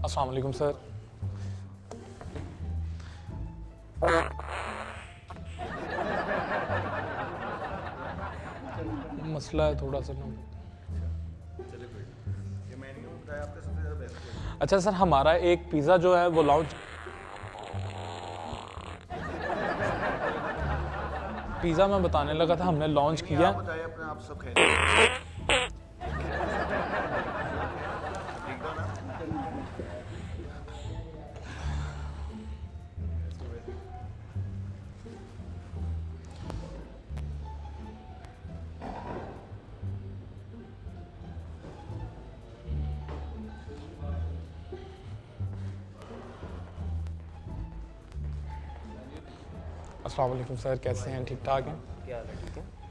अस्सलाम वालेकुम सर। मसला है थोड़ा सा। अच्छा सर, हमारा एक पिज़्ज़ा जो है वो लॉन्च, पिज़्ज़ा मैं बताने लगा था हमने लॉन्च किया। बताइए अपने आप सब खैरियत ठीक है ना? अस्सलाम वालेकुम सर, कैसे हैं? ठीक ठाक हैं? क्या हाल है, ठीक है?